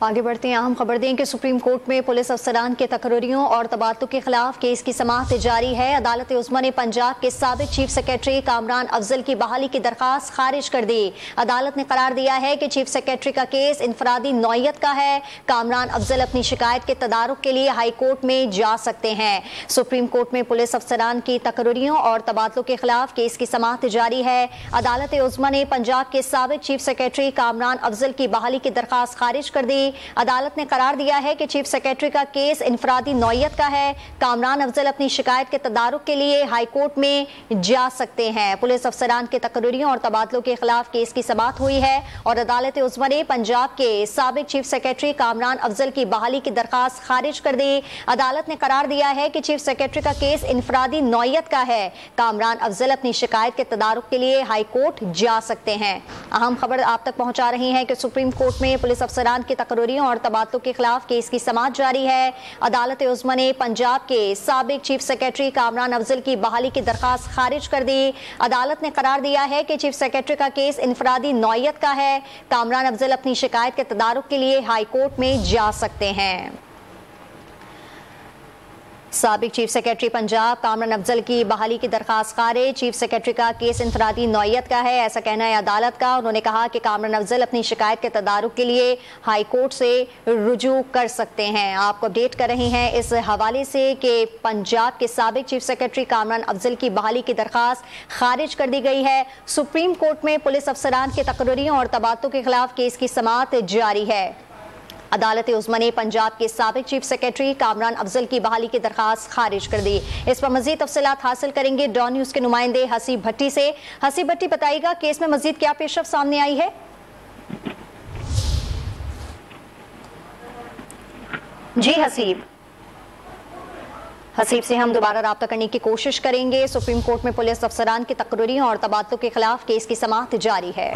आगे बढ़ते हैं। अहम खबर दें कि सुप्रीम कोर्ट में पुलिस अफसरान के तकरीरों और तबादलों के खिलाफ केस की समाअत जारी है। अदालत उज़्मा ने पंजाब के साबिक चीफ सेक्रेटरी कामरान अफजल की बहाली की दरखास्त खारिज कर दी। अदालत ने करार दिया है कि चीफ सेक्रेटरी का केस इनफरादी नौयत का है। कामरान अफजल अपनी शिकायत के तदारुक के लिए हाई कोर्ट में जा सकते हैं। सुप्रीम कोर्ट में पुलिस अफसरान की तकरीरों और तबादलों के खिलाफ केस की समाअत जारी है। अदालत उज़्मा ने पंजाब के साबिक चीफ सेक्रेटरी कामरान अफजल की बहाली की दरखास्त खारिज कर दी। अदालत ने करार दिया है कि चीफ सेक्रेटरी का केस इनफरादी नौयत का है। कामरान अफजल अपनी शिकायत के तदारुक के लिए हाई कोर्ट में जा सकते हैं। पुलिस अफसरान के तकरीरों और तबादलों के खिलाफ केस की समाअत हुई है और अदालत उज़्मा ने पंजाब के साबिक चीफ सेक्रेटरी कामरान अफजल की बहाली की दरखास्त खारिज कर दी। अदालत ने करार दिया है कि चीफ सेक्रेटरी का केस इनफरादी नौयत का है। कामरान अफजल अपनी शिकायत के तदारुक के लिए हाई कोर्ट जा सकते हैं। अहम खबर आप तक पहुंचा रही है कि सुप्रीम कोर्ट में पुलिस अफसरान की तकरीरों और तबादलों के खिलाफ केस की समाअत जारी है। अदालत उज़्मा ने पंजाब के साबिक चीफ सेक्रेटरी कामरान अफजल की बहाली की दरखास्त खारिज कर दी। अदालत ने करार दिया है कि चीफ सेक्रेटरी का केस इनफरादी नौयत का है। कामरान अफजल अपनी शिकायत के तदारुक के लिए हाई कोर्ट में जा सकते हैं। साबिक चीफ सेक्रेटरी पंजाब कामरान अफजल की बहाली की दरखास्त खारिज। चीफ सेक्रेटरी का केस इनफरादी नौयत का है, ऐसा कहना है अदालत का। उन्होंने कहा कि कामरान अफजल अपनी शिकायत के तदारुक के लिए हाई कोर्ट से रुजू कर सकते हैं। आपको अपडेट कर रहे हैं इस हवाले से कि पंजाब के साबिक चीफ सेक्रेटरी कामरान अफजल की बहाली की दरखास्त खारिज कर दी गई है। सुप्रीम कोर्ट में पुलिस अफसरान के तकरीरों और तबादलों के खिलाफ केस की समाअत जारी है। अदालत उज़्मा ने पंजाब के साबिक चीफ सेक्रेटरी कामरान अफजल की बहाली की दरखास्त खारिज कर दी। इस पर मजीद तफसीलात हासिल करेंगे डॉन न्यूज़ के नुमाइंदे हसीब भट्टी से। हसीब भट्टी, बताइएगा केस में मजीद क्या पेशरफ सामने आई है? जी हसीब से हम दोबारा राब्ता करने की कोशिश करेंगे। सुप्रीम कोर्ट में पुलिस अफसरान की तकरीरों और तबादलों के खिलाफ केस की समाअत जारी है।